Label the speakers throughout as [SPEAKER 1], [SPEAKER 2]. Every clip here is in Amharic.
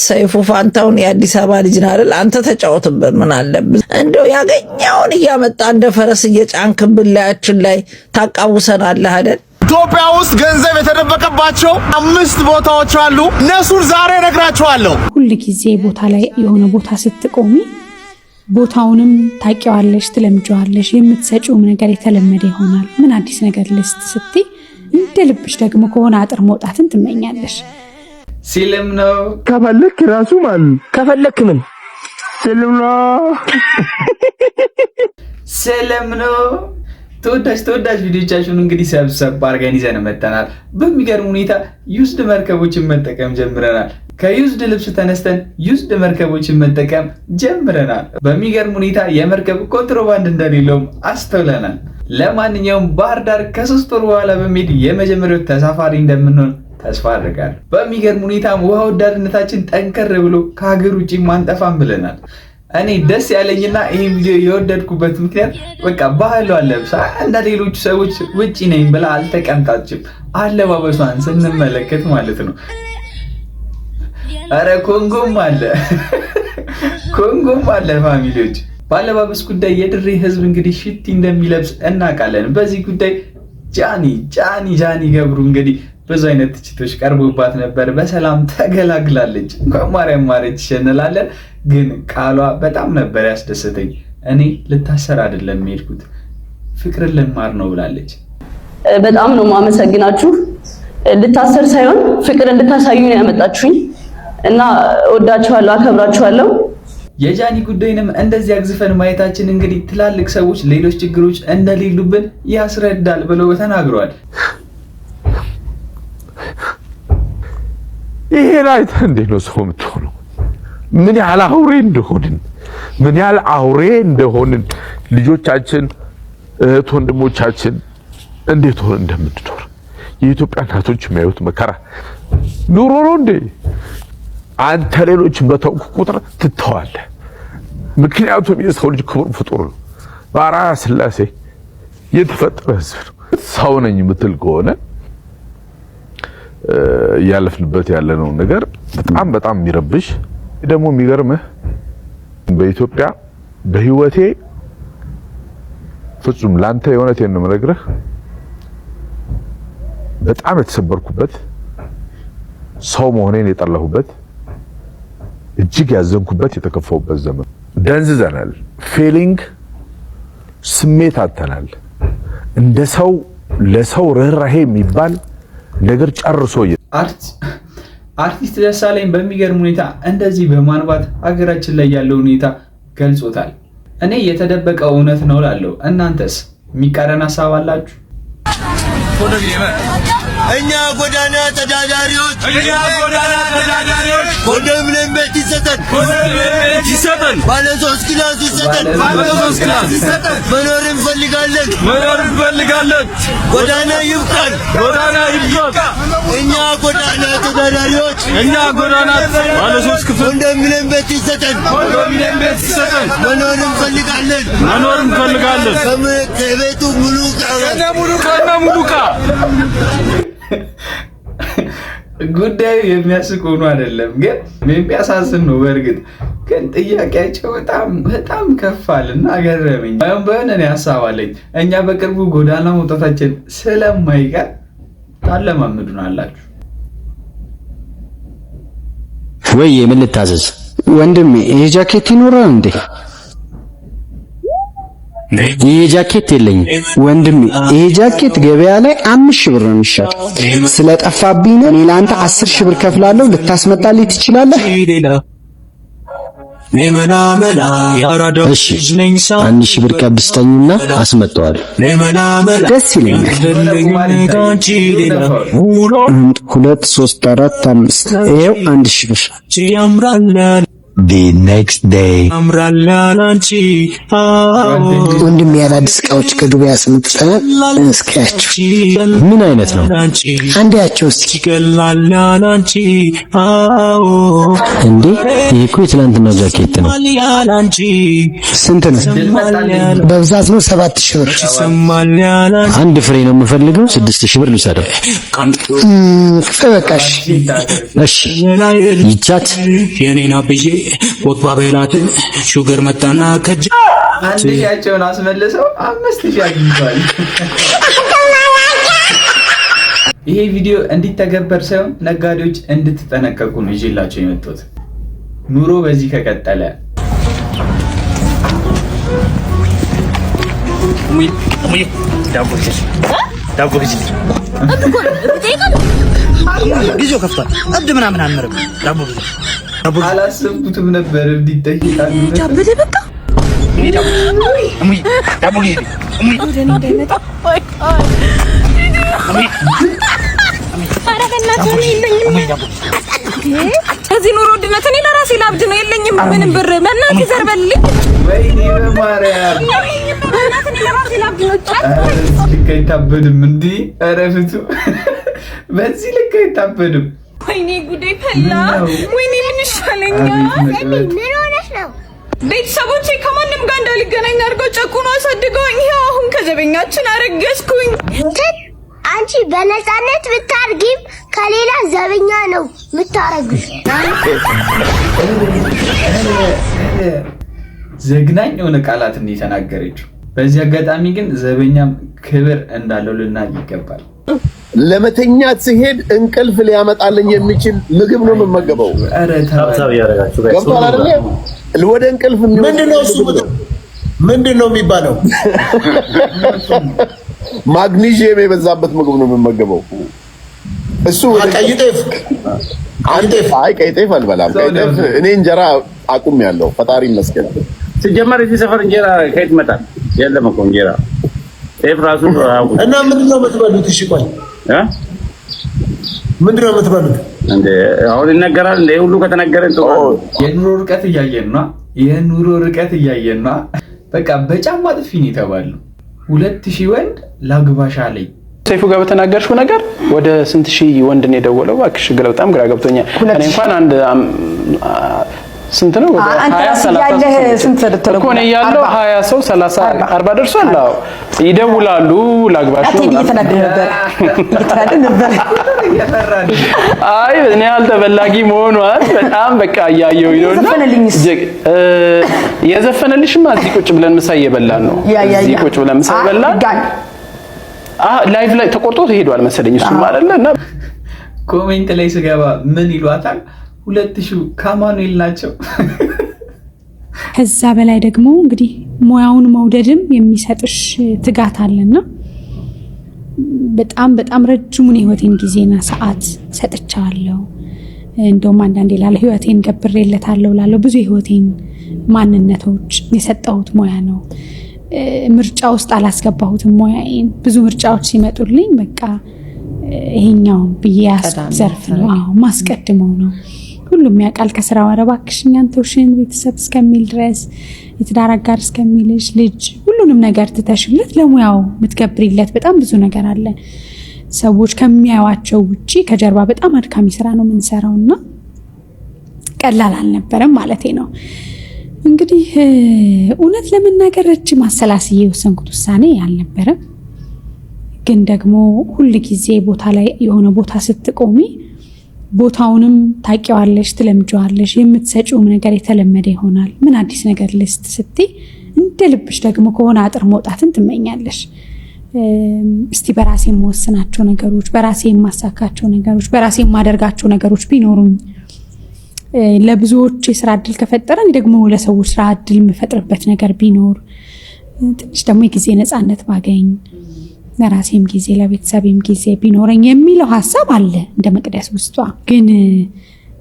[SPEAKER 1] ሰይፉ ፋንታውን የአዲስ አበባ ልጅ ነህ አይደል? አንተ ተጫወትበት ምን አለብህ? እንደው ያገኘውን እያመጣ እንደ ፈረስ እየጫንክብን ላያችን ላይ ታቃውሰናለህ አይደል?
[SPEAKER 2] ኢትዮጵያ ውስጥ ገንዘብ የተደበቀባቸው 5 ቦታዎች አሉ። እነሱን ዛሬ እነግራችኋለሁ።
[SPEAKER 3] ሁሉ ጊዜ ቦታ ላይ የሆነ ቦታ ስትቆሚ ቦታውንም ታውቂዋለሽ፣ ትለምጂዋለሽ፣ የምትሰጪውም ነገር የተለመደ ይሆናል። ምን አዲስ ነገር ልስት ስትይ እንደ ልብሽ ደግሞ ከሆነ አጥር መውጣትን ትመኛለሽ።
[SPEAKER 4] ሲልም ነው
[SPEAKER 2] ከፈለክ ራሱ ማን
[SPEAKER 5] ከፈለክ ምን
[SPEAKER 2] ሲልም ነው
[SPEAKER 4] ሰላም ነው። ተወዳጅ ቪዲዮቻችሁን እንግዲህ ሰብሰብ አድርገን ይዘን መጥተናል። በሚገርም ሁኔታ ዩዝድ መርከቦችን መጠቀም ጀምረናል። ከዩዝድ ልብስ ተነስተን ዩዝድ መርከቦችን መጠቀም ጀምረናል። በሚገርም ሁኔታ የመርከብ ኮንትሮባንድ እንደሌለውም አስተውለናል። ለማንኛውም ባህር ዳር ከ3 ወር በኋላ በመሄድ የመጀመሪያው ተሳፋሪ እንደምንሆን ተስፋ አድርጋለሁ። በሚገርም ሁኔታ ውሃ ወዳድነታችን ጠንከር ብሎ ከሀገር ውጪ ማንጠፋም ብለናል። እኔ ደስ ያለኝና ይሄን ቪዲዮ የወደድኩበት ምክንያት በቃ ባህሏ ለብሳ እንደ ሌሎቹ ሰዎች ውጪ ነኝ ብላ አልተቀምጣችም። አለባበሷን ስንመለከት ማለት ነው። አረ ኮንጎም አለ ፋሚሊዎች። ባለባበስ ጉዳይ የድሬ ህዝብ እንግዲህ ሽቲ እንደሚለብስ እናውቃለን። በዚህ ጉዳይ ጃኒ ገብሩ እንግዲህ ብዙ አይነት ትችቶች ቀርቦባት ነበር። በሰላም ተገላግላለች። እንኳን ማርያም ማረች እንላለን። ግን ቃሏ በጣም ነበር ያስደሰተኝ። እኔ ልታሰር አይደለም የሄድኩት ፍቅርን ልማር ነው ብላለች።
[SPEAKER 6] በጣም ነው ማመሰግናችሁ። ልታሰር ሳይሆን ፍቅር እንድታሳዩ ነው ያመጣችሁኝ እና ወዳችኋለሁ፣ አከብራችኋለሁ።
[SPEAKER 4] የጃኒ ጉዳይንም እንደዚህ አግዝፈን ማየታችን እንግዲህ ትላልቅ ሰዎች ሌሎች ችግሮች እንደሌሉብን ያስረዳል ብለው ተናግረዋል።
[SPEAKER 7] ይሄ ላይ እንዴት ነው ሰው የምትሆነው? ምን ያህል አውሬ እንደሆንን ልጆቻችን እህት ወንድሞቻችን እንዴት ሆነ እንደምንኖር የኢትዮጵያ እናቶች የሚያዩት መከራ ኑሮ ነው እንዴ? አንተ ሌሎችን በተውኩ ቁጥር ትተዋለህ። ምክንያቱም የሰው ልጅ ክቡር ፍጡር ነው። በአርአያ ሥላሴ የተፈጠረ ህዝብ ነው። ሰው ነኝ የምትል ከሆነ ያለፍንበት ያለነው ነገር በጣም የሚረብሽ ደግሞ የሚገርምህ በኢትዮጵያ በህይወቴ ፍጹም ላንተ የሆነቴን ነው የምነግርህ በጣም የተሰበርኩበት ሰው መሆኔን የጠላሁበት እጅግ ያዘንኩበት የተከፋውበት ዘመን። ደንዝዘናል። ፊሊንግ ስሜት አጥተናል። እንደ ሰው ለሰው ርህራሄ የሚባል ነገር ጨርሶ
[SPEAKER 4] አርቲስት ደሳለኝ በሚገርም ሁኔታ እንደዚህ በማንባት ሀገራችን ላይ ያለው ሁኔታ ገልጾታል። እኔ የተደበቀው እውነት ነው ላለው፣ እናንተስ የሚቃረን ሀሳብ አላችሁ?
[SPEAKER 8] እኛ ጎዳና ተዳዳሪዎች ኮንዶሚኒየም ቤት ይሰጠን፣ ባለ 3 ክላስ ይሰጠን፣ መኖር እንፈልጋለን፣ ጎዳና ይብቃን። እኛ ጎዳና ተዳዳሪዎች ባለ 3 ክፍል ኮንዶሚኒየም ቤት ይሰጠን፣ መኖር እንፈልጋለን። ከቤቱ ሙሉ
[SPEAKER 4] ጉዳዩ የሚያስቅ ሆኖ አይደለም፣ ግን የሚያሳዝን ነው። በእርግጥ ግን ጥያቄያቸው በጣም ከፋልና ገረመኝ። በእኔ ሀሳብ አለኝ። እኛ በቅርቡ ጎዳና መውጣታችን ስለማይቀር ታለማምዱናላችሁ
[SPEAKER 5] ወይ? ምን ልታዘዝ ወንድሜ? ይሄ ጃኬት ይኖራል እንዴ? ይሄ ጃኬት የለኝም ወንድሜ። ይሄ ጃኬት ገበያ ላይ 5000 ብር ነው የሚሸጠው። ስለጠፋብኝ ነው። እኔ ለአንተ 10000 ብር ከፍላለሁ። ልታስመጣልኝ ትችላለህ? እሺ 1000 ብር ቀብስተኝና አስመጣዋለሁ። ደስ ይለኛል። 2 3 4 5 ይሄው 1000 ብር። the next day ወንድም ያላድስ እቃዎች ከዱባይ አስመጥተናል። እስኪያቸው ምን አይነት ነው? አንዴያቸው እስኪ እንዴ! ይሄ እኮ የትናንትና ጃኬት ነው። ስንት ነው? በብዛት ነው 7000 ብር። አንድ ፍሬ ነው የምፈልገው። 6000 ብር ልውሰደው። በቃሽ። እሺ ይቻት
[SPEAKER 9] የኔና ብዬ ወጥባ በላት ሹገር መጣና ከጅ
[SPEAKER 4] አንድ ያቸውን አስመልሰው 5000 አግኝቷል። ይሄ ቪዲዮ እንዲተገበር ሳይሆን ነጋዴዎች እንድትጠነቀቁ ነው ይዤላችሁ የመጣሁት። ኑሮ በዚህ ከቀጠለ
[SPEAKER 8] ጊዜው ከፍቷል። እብድ ምናምን አንመርም።
[SPEAKER 4] አላሰብኩትም ነበር እንዲጠይቃሉ።
[SPEAKER 10] እዚህ ኑሮ ውድነት እኔ ለራሴ ላብድ ነው። የለኝም ምንም ብር። በእናትህ ዘርበልኝ።
[SPEAKER 4] ወይኔ በማርያም
[SPEAKER 10] በእናትህ እኔ ለራሴ ላብድ ነው።
[SPEAKER 4] ልክ አይታበድም እንዴ! ኧረ ፍቱ። በዚህ ልክ አይታበድም።
[SPEAKER 10] ወይኔ ጉዴ ፈላ። ወይኔ ምን ይሻለኛል? ምን ሆነሽ ነው? ቤተሰቦቼ ከማንም ጋር እንዳልገናኝ አድርገው ጨቁኖ አሳድገውኝ ይኸው አሁን ከዘበኛችን አረገዝኩኝ።
[SPEAKER 11] አንቺ በነፃነት ብታርጊም ከሌላ ዘበኛ ነው የምታረግሽ።
[SPEAKER 4] ዘግናኝ የሆነ ቃላት እንደ ተናገረችው። በዚህ አጋጣሚ ግን ዘበኛም ክብር እንዳለው ልናይ ይገባል።
[SPEAKER 2] ለመተኛት ሲሄድ እንቅልፍ ሊያመጣልኝ የሚችል ምግብ ነው የምመገበው።
[SPEAKER 4] ኧረ ታብታብ ያረጋችሁ ጋር
[SPEAKER 2] ገብቷል አይደል? ወደ እንቅልፍ
[SPEAKER 8] ምንድነው እሱ? ምንድነው የሚባለው?
[SPEAKER 2] ማግኒዥየም የበዛበት ምግብ ነው የምመገበው። እሱ
[SPEAKER 8] ቀይ ጤፍ
[SPEAKER 2] አይ ቀይ ጤፍ አልበላም። ቀይ ጤፍ እኔ እንጀራ አቁሜያለሁ። ፈጣሪ ይመስገን።
[SPEAKER 12] ሲጀመር እዚህ ሰፈር እንጀራ ከየት ይመጣል? የለም እኮ እንጀራ ጤፍ ራሱ
[SPEAKER 8] እና ምንድነው የምትበሉት? እሺ ቆይ ምንድነው የምትበሉት
[SPEAKER 12] እንዴ? አሁን ይነገራል እንዴ? ሁሉ ከተነገረ
[SPEAKER 4] የኑሮ ርቀት እያየን ነው። በቃ በጫማ ጥፊ ነው የተባለው። 2000 ወንድ ላግባሽ አለኝ።
[SPEAKER 13] ሰይፉ ጋር በተናገርሽው ነገር ወደ ስንት ሺህ ወንድ ነው የደወለው? እባክሽ በጣም ግራ ገብቶኛል። እኔ እንኳን አንድ ስንት ነው? 20 ስንት እኮ ነው ያለው? 20 ሰው 30 40 ደርሷል። አዎ ይደውላሉ ላግባሽ ነው። እየተናደደ ነበር። አይ እኔ አልተበላጊ መሆኗን በጣም በቃ እያየሁ ይሆንና የዘፈነልሽማ እዚህ ቁጭ ብለን ምሳ እየበላን ነው። እዚህ ቁጭ ብለን ምሳ እየበላን ላይቭ ላይ ተቆርጦ ሄዷል መሰለኝ እሱ ማለት ነው።
[SPEAKER 4] ኮሜንት ላይ ስገባ ምን ይሏታል? 2000 ካማኑኤል ናቸው።
[SPEAKER 3] ከዛ በላይ ደግሞ እንግዲህ ሙያውን መውደድም የሚሰጥሽ ትጋት አለና በጣም ረጅሙን የህይወቴን ጊዜና ሰዓት ሰጥቻለሁ። እንደውም አንዳንዴ ላለ ህይወቴን ገብሬለታለሁ ላለው ብዙ የህይወቴን ማንነቶች የሰጠሁት ሙያ ነው። ምርጫ ውስጥ አላስገባሁትም ሙያዬን። ብዙ ምርጫዎች ሲመጡልኝ በቃ ይሄኛው ብያስ ዘርፍ ነው ማስቀድመው ነው። ሁሉም ያውቃል ከስራው አረባክሽኝ አንተውሽን ቤተሰብ እስከሚል ድረስ የትዳር አጋር እስከሚልሽ ልጅ ሁሉንም ነገር ትተሽለት ለሙያው የምትገብሪለት በጣም ብዙ ነገር አለ። ሰዎች ከሚያዩዋቸው ውጪ ከጀርባ በጣም አድካሚ ስራ ነው የምንሰራውና ቀላል አልነበረም ማለቴ ነው። እንግዲህ እውነት ለመናገር ረጅም አሰላስዬ የወሰንኩት ውሳኔ አልነበረም። ግን ደግሞ ሁል ጊዜ ቦታ ላይ የሆነ ቦታ ስትቆሚ ቦታውንም ታውቂዋለሽ፣ ትለምጂዋለሽ፣ የምትሰጪውም ነገር የተለመደ ይሆናል። ምን አዲስ ነገር ልስት ስትይ እንደ ልብሽ ደግሞ ከሆነ አጥር መውጣትን ትመኛለሽ። እስቲ በራሴ የምወስናቸው ነገሮች፣ በራሴ የማሳካቸው ነገሮች፣ በራሴ የማደርጋቸው ነገሮች ቢኖሩኝ ለብዙዎች የስራ እድል ከፈጠረ ደግሞ ለሰዎች ስራ እድል የምፈጥርበት ነገር ቢኖር ትንሽ ደግሞ የጊዜ ነፃነት ባገኝ ለራሴም ጊዜ ለቤተሰቤም ጊዜ ቢኖረኝ የሚለው ሐሳብ አለ እንደ መቅደስ ውስጧ። ግን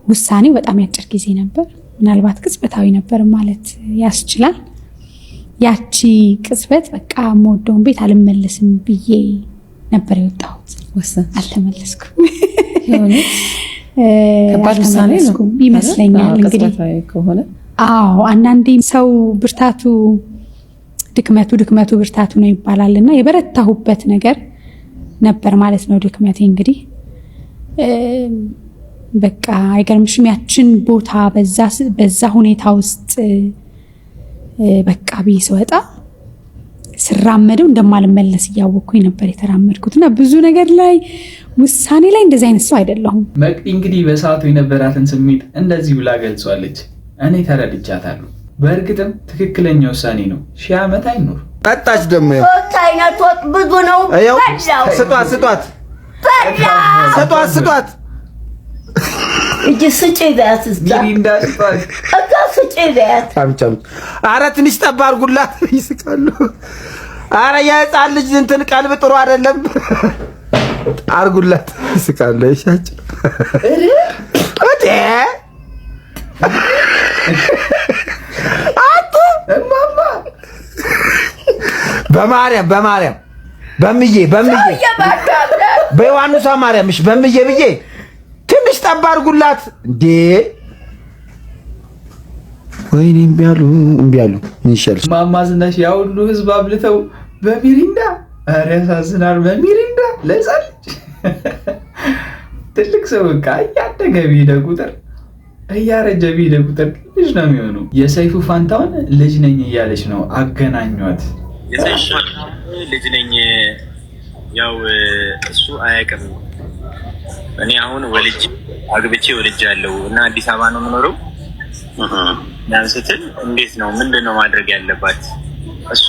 [SPEAKER 3] ውሳኔው በጣም ያጭር ጊዜ ነበር። ምናልባት ቅጽበታዊ ነበር ማለት ያስችላል። ያቺ ቅጽበት በቃ የምወደውን ቤት አልመለስም ብዬ ነበር የወጣሁት። አልተመለስኩም። ከባድ ውሳኔ ነው ይመስለኛል እንግዲህ
[SPEAKER 14] ከሆነ
[SPEAKER 3] አንዳንዴ ሰው ብርታቱ ድክመቱ ብርታቱ ነው ይባላልና የበረታሁበት ነገር ነበር ማለት ነው ድክመቴ እንግዲህ በቃ አይገርምሽም ያችን ቦታ በዛ ሁኔታ ውስጥ በቃ ቢስወጣ ስራመደው እንደማልመለስ ያወኩኝ ነበር የተራመድኩትና ብዙ ነገር ላይ ውሳኔ ላይ እንደዚህ አይነት ሰው አይደለሁም።
[SPEAKER 4] መቅዲ እንግዲህ በሰዓቱ የነበራትን ስሜት እንደዚህ ብላ ገልጿለች። እኔ ተረድቻታለሁ። በእርግጥም ትክክለኛ ውሳኔ ነው። 1000 ዓመት አይኖር።
[SPEAKER 15] አጣች ደግሞ
[SPEAKER 11] አይነት ወጥ ብዙ ነው።
[SPEAKER 15] ስጧት
[SPEAKER 11] እጅ ስጪ ዳት እዛ ስጪ ዳት
[SPEAKER 15] ኧረ ትንሽ ጠብ አድርጉላት ይስቃሉ። ኧረ የህፃን ልጅ እንትን ቀልብ ጥሩ አይደለም አድርጉላት ይስቃሉ። ይሻጭ
[SPEAKER 4] እማማ
[SPEAKER 15] በማርያም በምዬ በዮሐንስ ማርያም እሺ በምዬ ብዬ ትንሽ ጠብ አድርጉላት እንዴ! ወይኔ እምቢ አሉ እንሻል
[SPEAKER 4] ማማ ዝናሽ ያ ሁሉ ህዝብ አብልተው በሚሪንዳ ኧረ ያሳዝናል። በሚሪንዳ ለሕፃን ልጅ ትልቅ ሰው በቃ እያደገ ቢሄደ ቁጥር እያረጀ ቢሄደ ቁጥር ልጅ ነው የሚሆነው። የሰይፉ ፋንታውን ልጅ ነኝ እያለች ነው አገናኟት።
[SPEAKER 16] የሰይፉ ፋንታውን ልጅ ነኝ ያው እሱ አያውቅም። እኔ አሁን አግብቼ ወልጃለሁ እና አዲስ አበባ ነው የምኖረው። ስትል እንዴት ነው ምንድነው ማድረግ ያለባት? እሷ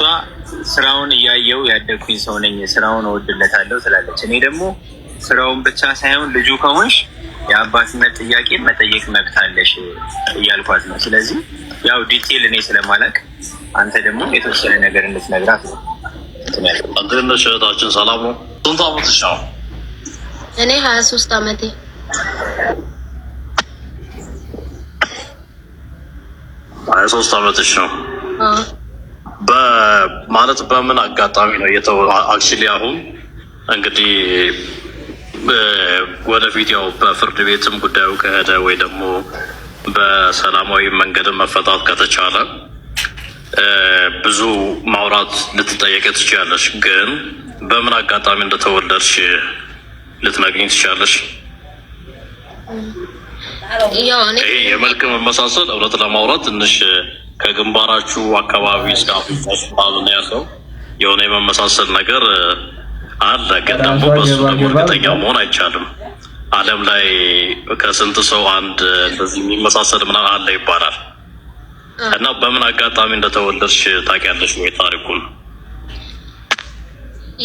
[SPEAKER 16] ስራውን እያየው ያደግኩኝ ሰው ነኝ፣ ስራውን እወድለታለሁ ትላለች። እኔ ደግሞ ስራውን ብቻ ሳይሆን ልጁ ከሆንሽ የአባትነት ጥያቄ መጠየቅ መብት አለሽ እያልኳት ነው። ስለዚህ ያው ዲቴል እኔ ስለማላውቅ አንተ ደግሞ የተወሰነ ነገር እንድትነግራት ነው።
[SPEAKER 17] አንተና ሸታችን ሰላም ነው። ስንት ዓመትሽ ነው?
[SPEAKER 18] እኔ 23 ዓመቴ።
[SPEAKER 17] ሶስት ዓመትሽ ነው? በማለት በምን አጋጣሚ ነው አክቹሊ አሁን እንግዲህ ወደፊት ያው በፍርድ ቤትም ጉዳዩ ከሄደ ወይ ደግሞ በሰላማዊ መንገድ መፈታት ከተቻለ ብዙ ማውራት ልትጠየቅ ትችላለሽ። ግን በምን አጋጣሚ እንደተወለድሽ ልትነግሪኝ ትችላለሽ? ይሄ የመልክ መመሳሰል እውነት ለማውራት ትንሽ ከግንባራችሁ አካባቢ እስከ አፍንጫሽ ባሉን ያለው የሆነ የመመሳሰል ነገር አለ። ግን ደግሞ በሱ ደግሞ እርግጠኛ መሆን አይቻልም። ዓለም ላይ ከስንት ሰው አንድ እንደዚህ የሚመሳሰል ምን አለ ይባላል። እና በምን አጋጣሚ እንደተወለድሽ ታውቂያለሽ ወይ ታሪኩን?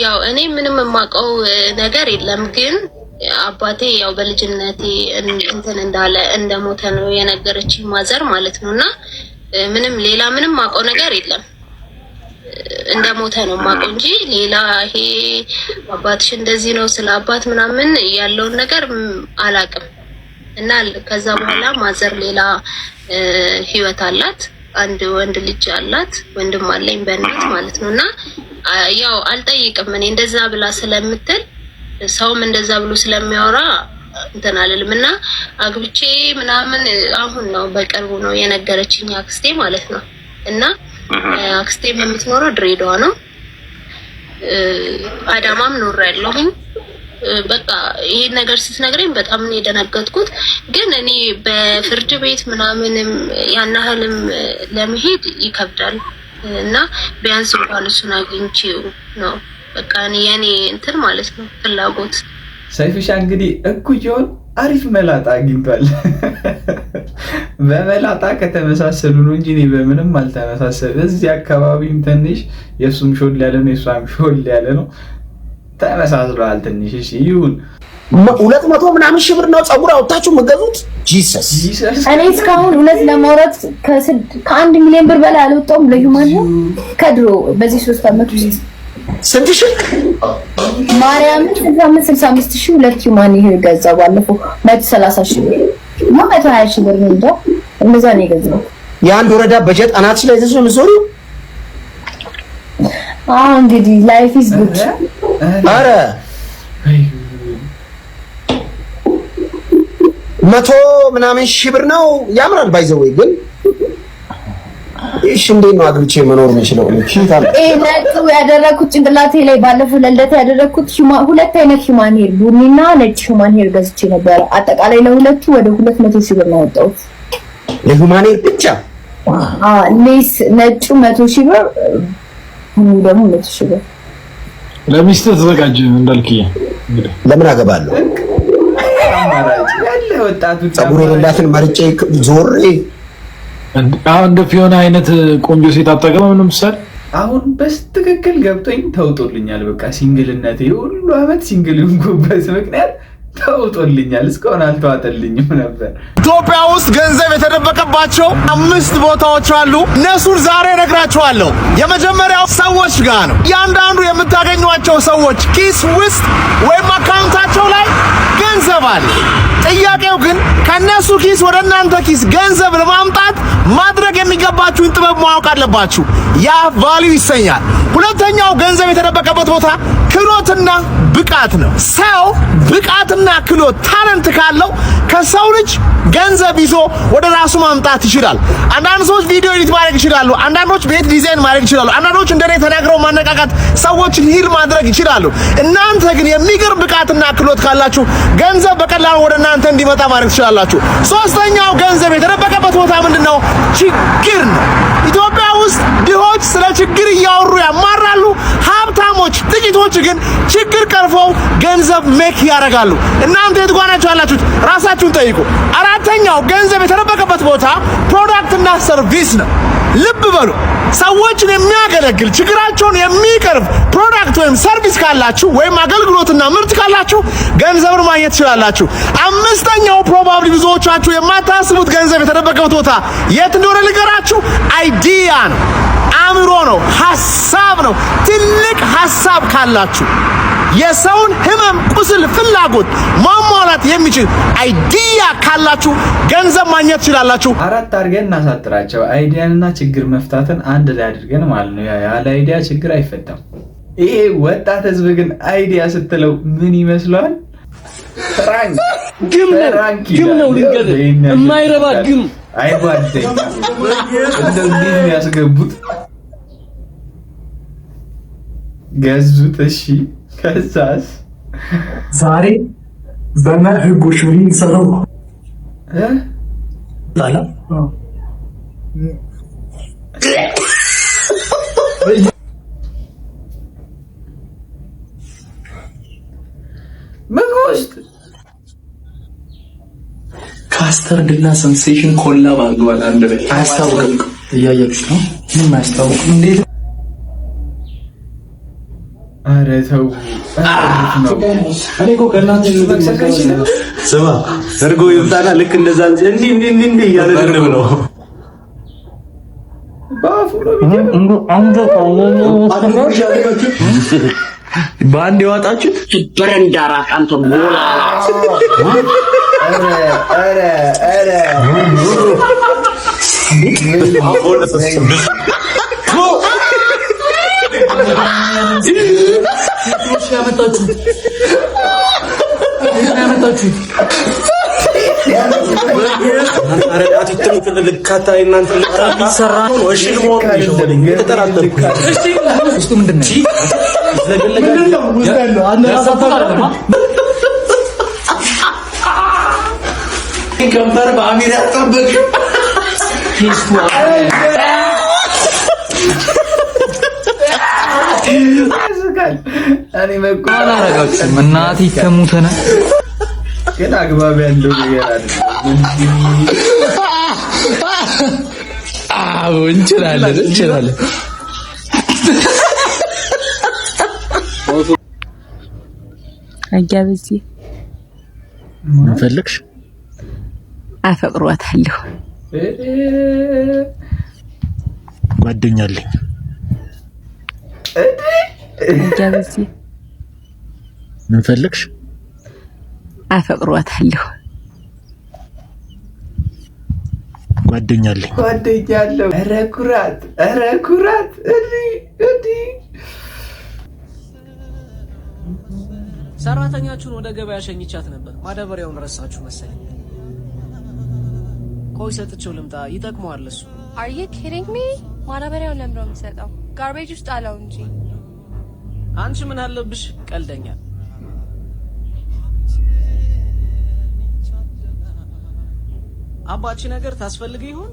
[SPEAKER 18] ያው እኔ ምንም የማውቀው ነገር የለም። ግን አባቴ ያው በልጅነቴ እንትን እንዳለ እንደሞተ ነው የነገረችኝ ማዘር ማለት ነውና ምንም ሌላ ምንም የማውቀው ነገር የለም። እንደሞተ ነው የማውቀው እንጂ ሌላ ይሄ አባትሽ እንደዚህ ነው ስለ አባት ምናምን ያለውን ነገር አላውቅም። እና ከዛ በኋላ ማዘር ሌላ ህይወት አላት። አንድ ወንድ ልጅ አላት፣ ወንድም አለኝ በእናት ማለት ነውና ያው አልጠይቅም እኔ እንደዛ ብላ ስለምትል ሰውም እንደዛ ብሎ ስለሚያወራ እንትን አልልምና አግብቼ ምናምን አሁን ነው በቅርቡ ነው የነገረችኝ አክስቴ ማለት ነው። እና አክስቴ የምትኖረው ድሬዳዋ ነው። አዳማም ኖሬያለሁኝ። በቃ ይሄን ነገር ስትነግረኝ በጣም ነው የደነገጥኩት። ግን እኔ በፍርድ ቤት ምናምንም ያናህልም ለመሄድ ይከብዳል እና ቢያንስ እንኳን እሱን አግኝቼው ነው በቃ የኔ እንትን ማለት ነው ፍላጎት።
[SPEAKER 4] ሰይፍሻ እንግዲህ እኩዮን አሪፍ መላጣ አግኝቷል። በመላጣ ከተመሳሰሉ ነው እንጂ እኔ በምንም አልተመሳሰል። እዚህ አካባቢም ትንሽ የሱም ሾል ያለ ነው የሷም ሾል ያለ ነው። ተመሳስሏል ትንሽ። እሺ ይሁን
[SPEAKER 8] 200 ምናምን ሺህ ብር ነው ፀጉር አውጣችሁ መገዙት። ጂሰስ
[SPEAKER 19] እኔ እስካሁን እውነት ለማውራት ከ1 ሚሊዮን ብር በላይ አልወጣሁም ለዩማን ነው ከድሮ በዚህ 3 ዓመት ውስጥ
[SPEAKER 8] ስንት ሺህ
[SPEAKER 19] ማርያም 65 ሺህ ሁለት ዩማን ይሄ ገዛ ባለፈው 130 ሺህ ብር ነው 120 ሺህ ብር ነው እንደዛ ነው የገዛው።
[SPEAKER 8] የአንድ ወረዳ በጀት አናትሽ ላይ ዘዘው ምዞሪ
[SPEAKER 19] እንግዲህ ላይፍ ኢዝ ጉድ።
[SPEAKER 8] አረ 100 ምናምን ሺህ ብር ነው። ያምራል ባይዘው ግን እሺ እንዴት ነው አግብቼ መኖር የምችለው?
[SPEAKER 19] ነጩ ያደረኩት ጭንቅላቴ ላይ ባለፈው ለልደት ያደረኩት ሁለት አይነት ሂውማን ሄር ቡኒና ነጭ ሂውማን ሄር ገዝቼ ነበር። አጠቃላይ ለሁለቱ ወደ 200 ሺህ ብር ነው ያወጣሁት
[SPEAKER 8] ለሂውማን ሄር ብቻ።
[SPEAKER 19] ሌስ ነጩ 100 ሺህ ብር ቡኒ ደግሞ 100 ሺህ ብር።
[SPEAKER 14] ለሚስት ተዘጋጅ እንዳልክዬ
[SPEAKER 8] ለምን አገባለሁ?
[SPEAKER 4] አማራጭ ያለ ወጣቱ
[SPEAKER 8] ጸጉር የሌላትን መርጬ ዞሬ
[SPEAKER 14] አሁን እንደ ፊዮና አይነት ቆንጆ ሴት አጠገብ ምንም ሰር
[SPEAKER 4] አሁን በስትክክል ገብቶኝ ተውጦልኛል። በቃ ሲንግልነቴ ሁሉ አመት ሲንግል ይንኩበት ምክንያት ተውጦልኛል። እስካሁን አልተዋጠልኝም ነበር።
[SPEAKER 2] ኢትዮጵያ ውስጥ ገንዘብ የተደበቀባቸው 5 ቦታዎች አሉ። እነሱን ዛሬ እነግራችኋለሁ። የመጀመሪያው ሰዎች ጋር ነው። እያንዳንዱ የምታገኟቸው ሰዎች ኪስ ውስጥ ወይም አካውንታቸው ላይ ገንዘብ አለ። ጥያቄው ግን ከነሱ ኪስ ወደ እናንተ ኪስ ገንዘብ ለማምጣት ማድረግ የሚገባችሁን ጥበብ ማወቅ አለባችሁ። ያ ቫልዩ ይሰኛል። ሁለተኛው ገንዘብ የተደበቀበት ቦታ ክህሎትና ብቃት ነው። ሰው ብቃትና ክህሎት ታለንት ካለው ከሰው ልጅ ገንዘብ ይዞ ወደ ራሱ ማምጣት ይችላል። አንዳንድ ሰዎች ቪዲዮ ኤዲት ማድረግ ይችላሉ። አንዳንዶች ቤት ዲዛይን ማድረግ ይችላሉ። አንዳንዶች እንደኔ ተናግረው ማነቃቃት ሰዎችን ሂል ማድረግ ይችላሉ። እናንተ ግን የሚገርም ብቃትና ክህሎት ካላችሁ ገንዘብ በቀላሉ ወደ እናንተ እንዲመጣ ማድረግ ትችላላችሁ። ሶስተኛው ገንዘብ የተደበቀበት ቦታ ምንድነው? ችግር ነው። ኢትዮጵያ ውስጥ ድሆች ስለ ችግር እያወሩ ያማራሉ። ሀብታሞች ጥቂቶች ግን ችግር ቀርፈው ገንዘብ ሜክ ያደርጋሉ። እናንተ የት ጋር ናችሁ ያላችሁት? ራሳችሁን ጠይቁ። አራተኛው ገንዘብ የተደበቀበት ቦታ ፕሮዳክትና ሰርቪስ ነው። ልብ በሉ። ሰዎችን የሚያገለግል ችግራቸውን የሚቀርብ ፕሮዳክት ወይም ሰርቪስ ካላችሁ ወይም አገልግሎትና ምርት ካላችሁ ገንዘብን ማግኘት ትችላላችሁ። አምስተኛው ፕሮባብሊ ብዙዎቻችሁ የማታስቡት ገንዘብ የተደበቀበት ቦታ የት እንደሆነ ልገራችሁ። አይዲያ ነው። አእምሮ ነው። ሐሳብ ነው። ትልቅ ሐሳብ ካላችሁ የሰውን ህመም፣ ቁስል፣ ፍላጎት ማሟላት የሚችል አይዲያ ካላችሁ ገንዘብ ማግኘት ትችላላችሁ።
[SPEAKER 4] አራት አድርገን እናሳጥራቸው። አይዲያንና ችግር መፍታትን አንድ ላይ አድርገን ማለት ነው። ያለ አይዲያ ችግር አይፈታም። ይሄ ወጣት ህዝብ ግን አይዲያ ስትለው ምን ይመስለዋል?
[SPEAKER 14] ግም ነው ልንገር፣ የማይረባ ግም
[SPEAKER 4] አይጓደኝ እንደዚህ ያስገቡት ገዙት። እሺ ከዛስ
[SPEAKER 20] ዛሬ በመህጎሽ ምን ሰራው ላላ
[SPEAKER 4] መንግስት
[SPEAKER 20] ካስተርድና ሰንሴሽን ኮላብ አድርገዋል። አንድ ላይ አያስታውቅም። እያያችሁ ነው። ምን አያስታውቅም እንዴ?
[SPEAKER 4] ኧረ ተው።
[SPEAKER 20] እኔ እኮ ከእናንተ
[SPEAKER 21] ስማ፣ እርጎ ይምጣና ልክ እንደዛ እንዲህ እያለ ነው
[SPEAKER 4] ባፉ ነው
[SPEAKER 21] በአንድ የዋጣችሁት
[SPEAKER 8] በረንዳ ራቅ አንተ ሞላ
[SPEAKER 21] ከንፈር በአሚር ያጣበቅ
[SPEAKER 4] እኔ መቆጣ
[SPEAKER 22] አላረጋችሁም። እናቴ ከሙተና
[SPEAKER 4] ግን አግባብ ያለው ነገር አይደለም።
[SPEAKER 22] አዎ እንችላለን።
[SPEAKER 23] አጋብዚ
[SPEAKER 5] ምን ፈልግሽ?
[SPEAKER 23] አፈቅሯታለሁ።
[SPEAKER 5] ጓደኛ አለኝ።
[SPEAKER 23] አጋብዚ
[SPEAKER 5] ምን ፈልግሽ?
[SPEAKER 23] አፈቅሯታለሁ።
[SPEAKER 5] ጓደኛ አለኝ።
[SPEAKER 4] ኧረ ኩራት እዲ
[SPEAKER 24] ሰራተኛችሁን ወደ ገበያ ሸኝቻት ነበር። ማዳበሪያውን ረሳችሁ መሰለኝ።
[SPEAKER 1] ቆይ ሰጥቼው ልምጣ ይጠቅመዋል እሱ።
[SPEAKER 6] Are you kidding me? ማዳበሪያውን ለምን ነው የምሰጠው? ጋርቤጅ ውስጥ አለው እንጂ።
[SPEAKER 1] አንቺ ምን አለብሽ ቀልደኛ። አባቺ ነገር ታስፈልግ ይሆን?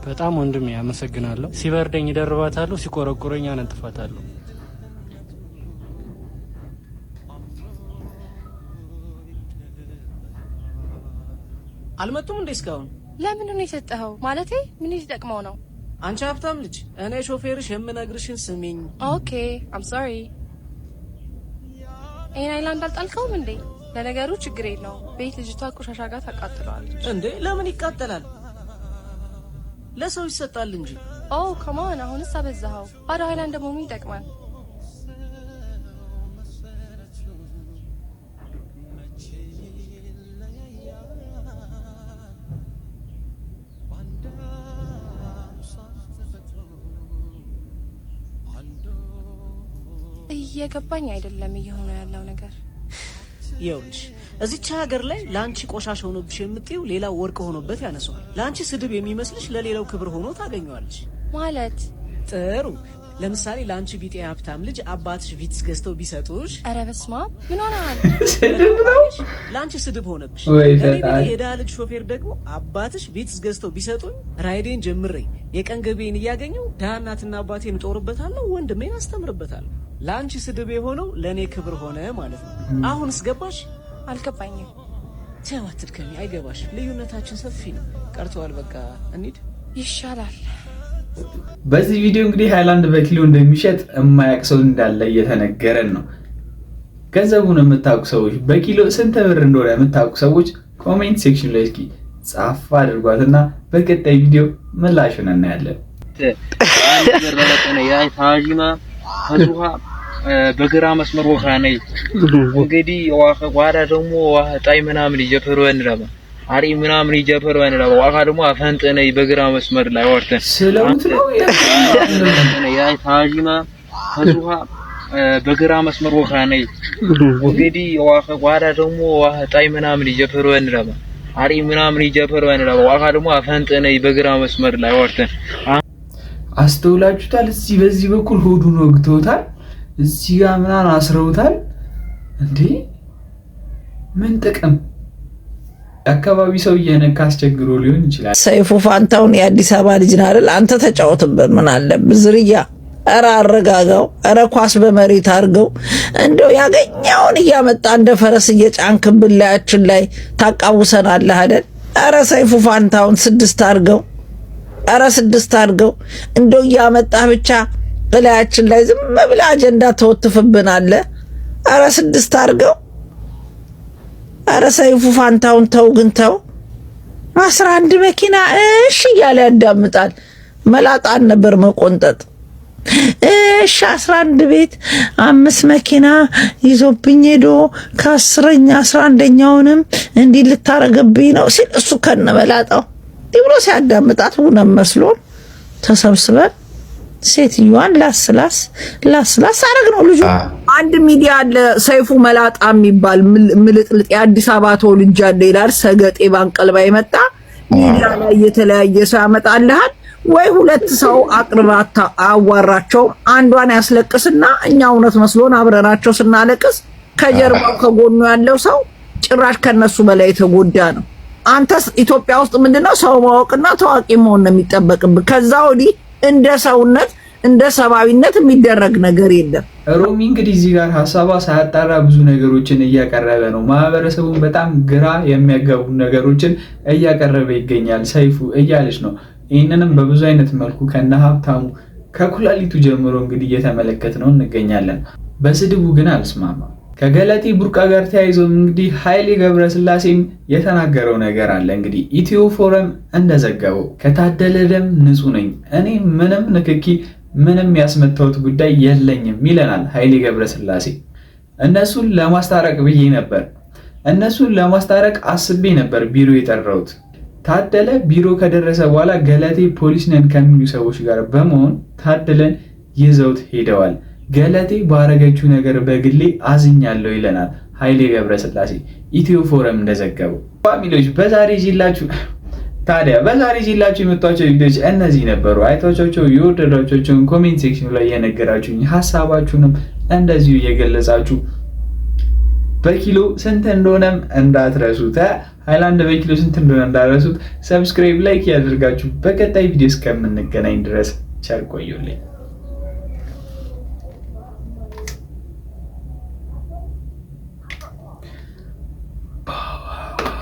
[SPEAKER 7] በጣም ወንድሜ አመሰግናለሁ። ሲበርደኝ ይደርባታለሁ፣ ሲቆረቁረኝ አነጥፋታለሁ።
[SPEAKER 1] አልመጡም እንዴ እስካሁን?
[SPEAKER 6] ለምን ነው የሰጠኸው? ማለቴ ምን ይጠቅመው ነው?
[SPEAKER 1] አንቺ ሀብታም ልጅ፣ እኔ ሾፌርሽ የምነግርሽን ስሚኝ።
[SPEAKER 6] ኦኬ አም ሶሪ። ይሄን አይላንድ አልጣልከውም እንዴ? ለነገሩ ችግር የለውም። ቤት ልጅቷ ቆሻሻ ጋር ታቃጥለዋለች።
[SPEAKER 1] እንዴ ለምን ይቃጠላል? ለሰው ይሰጣል እንጂ።
[SPEAKER 6] ኦ ከማን አሁንስ አበዛኸው። ባዶ አይላንድ ደግሞ ምን ይጠቅማል? እየገባኝ አይደለም እየሆነ ያለው ነገር።
[SPEAKER 1] ይኸውልሽ እዚች ሀገር ላይ ላንቺ ቆሻሻ ሆኖብሽ የምትይው ሌላው ወርቅ ሆኖበት ያነሳዋል። ላንቺ ስድብ የሚመስልሽ ለሌላው ክብር ሆኖ ታገኘዋለሽ።
[SPEAKER 6] ማለት
[SPEAKER 1] ጥሩ። ለምሳሌ ላንቺ ቢጤ ሀብታም ልጅ አባትሽ ቪትስ ገዝተው ቢሰጡሽ፣
[SPEAKER 6] ኧረ በስመ አብ ምን ሆነሃል?
[SPEAKER 1] ላንቺ ስድብ ሆነብሽ።
[SPEAKER 4] እኔ
[SPEAKER 1] የድሃ ልጅ ሾፌር ደግሞ አባትሽ ቪትስ ገዝተው ቢሰጡኝ ራይዴን ጀምሬ የቀን ገቢዬን እያገኘው ድሃ እናትና አባቴን እጦርበታለሁ፣ ወንድሜን አስተምርበታለሁ። ላንቺ ስድብ የሆነው ለኔ ክብር ሆነ ማለት ነው። አሁንስ ገባሽ?
[SPEAKER 6] አልገባኝም።
[SPEAKER 1] ተው አትድከሚ፣ አይገባሽ። ልዩነታችን ሰፊ ነው። ቀርቷል። በቃ እንሂድ
[SPEAKER 6] ይሻላል።
[SPEAKER 4] በዚህ ቪዲዮ እንግዲህ ሃይላንድ በኪሎ እንደሚሸጥ የማያውቅ ሰው እንዳለ እየተነገረን ነው። ገንዘቡን የምታውቁ ሰዎች፣ በኪሎ ስንት ብር እንደሆነ የምታውቁ ሰዎች ኮሜንት ሴክሽን ላይ እስኪ ጻፍ አድርጓትና በቀጣይ ቪዲዮ ምላሹን እናያለን።
[SPEAKER 24] ከዙሃ በግራ መስመር ወኻ ነይ እንግዲህ ዋኻ ጓዳ ደግሞ ዋኻ ጣይ ምናምን ይጀፈሩ እንረባ አሪ ምናምን ይጀፈሩ እንረባ ዋኻ ደግሞ አፈንጠነይ በግራ መስመር ላይ ወርተን
[SPEAKER 4] ስለውት ነው
[SPEAKER 24] ያ ታጂማ ከዙሃ በግራ መስመር ወኻ ነይ እንግዲህ ዋኻ ጓዳ ደግሞ ዋኻ ጣይ ምናምን ይጀፈሩ እንረባ አሪ ምናምን ይጀፈሩ እንረባ ዋኻ ደግሞ አፈንጠነይ በግራ መስመር ላይ ወርተን
[SPEAKER 4] አስተውላችሁታል? እዚህ በዚህ በኩል ሆዱን ወግተውታል፣ እዚህ ጋር ምናምን አስረውታል። እንዴ ምን ጥቅም? አካባቢ ሰው እየነካ አስቸግሮ ሊሆን ይችላል።
[SPEAKER 11] ሰይፉ ፋንታውን የአዲስ አበባ ልጅ ነህ አይደል? አንተ ተጫወትበት። ምን አለብህ ዝርያ። ኧረ አረጋጋው። ኧረ ኳስ በመሬት አድርገው። እንደው ያገኘውን እያመጣ እንደ ፈረስ እየጫንክብን ላያችን ላይ ታቃውሰናለህ አይደል? ኧረ ሰይፉ ፋንታውን 6 አድርገው። ኧረ 6 አድርገው። እንደው እያመጣህ ብቻ እላያችን ላይ ዝም ብለህ አጀንዳ ተወትፍብናለህ። ኧረ 6 አድርገው። ኧረ ሰይፉ ፋንታውን ተው ግን ተው። 11 መኪና እሺ እያለ ያዳምጣል። መላጣን ነበር መቆንጠጥ። እሺ 11 ቤት 5 መኪና ይዞብኝ ሄዶ ከ10ኛ 11ኛውንም እንዲህ ልታረገብኝ ነው ሲል እሱ ከነበላጣው ዲብሎ ሲያዳምጣት ውነም መስሎን ተሰብስበን ሴትዮዋን ላስላስ አረግ ነው ልጁ። አንድ ሚዲያ አለ ሰይፉ መላጣ የሚባል ምልጥልጥ የአዲስ አበባ ተወልጃለሁ ይላል። ሰገጤ ባንቀልባ የመጣ ሚዲያ ላይ የተለያየ ሰው ያመጣልሃል ወይ 2 ሰው አቅርባታ አዋራቸው። አንዷን ያስለቅስና እኛ እውነት መስሎን አብረናቸው ስናለቅስ ከጀርባው ከጎኑ ያለው ሰው ጭራሽ ከነሱ በላይ የተጎዳ ነው። አንተስ ኢትዮጵያ ውስጥ ምንድነው ሰው ማወቅና ታዋቂ መሆን ነው የሚጠበቅብህ። ከዛ ወዲህ እንደ ሰውነት እንደ ሰባዊነት የሚደረግ ነገር የለም።
[SPEAKER 4] ሮሚ እንግዲህ እዚህ ጋር ሐሳቧ ሳያጣራ ብዙ ነገሮችን እያቀረበ ነው። ማህበረሰቡን በጣም ግራ የሚያጋቡ ነገሮችን እያቀረበ ይገኛል ሰይፉ እያለች ነው። ይህንንም በብዙ አይነት መልኩ ከነ ሀብታሙ ከኩላሊቱ ጀምሮ እንግዲህ እየተመለከትነው እንገኛለን። በስድቡ ግን አልስማማም። ከገለቴ ቡርቃ ጋር ተያይዞ እንግዲህ ኃይሌ ገብረስላሴም የተናገረው ነገር አለ። እንግዲህ ኢትዮ ፎረም እንደዘገበው ከታደለ ደም ንጹህ ነኝ፣ እኔ ምንም ንክኪ ምንም ያስመታውት ጉዳይ የለኝም ይለናል ኃይሌ ገብረስላሴ። እነሱን ለማስታረቅ ብዬ ነበር፣ እነሱን ለማስታረቅ አስቤ ነበር ቢሮ የጠራሁት። ታደለ ቢሮ ከደረሰ በኋላ ገለቴ ፖሊስ ነን ከሚሉ ሰዎች ጋር በመሆን ታደለን ይዘውት ሄደዋል። ገለቴ ባረገችው ነገር በግሌ አዝኛለሁ ይለናል ኃይሌ ገብረስላሴ ኢትዮ ፎረም እንደዘገበው። ፋሚሊዎች በዛሬ ይላችሁ ታዲያ በዛሬ ይዤላችሁ የመጣኋቸው ቪዲዮዎች እነዚህ ነበሩ። አይታችኋቸው የወደዳችኋቸውን ኮሜንት ሴክሽን ላይ የነገራችሁኝ ሀሳባችሁንም እንደዚሁ እየገለጻችሁ በኪሎ ስንት እንደሆነም እንዳትረሱት። ሃይላንድ በኪሎ ስንት እንደሆነ እንዳትረሱት። ሰብስክራይብ፣ ላይክ ያደርጋችሁ። በቀጣይ ቪዲዮ እስከምንገናኝ ድረስ ቸር ቆዩልኝ።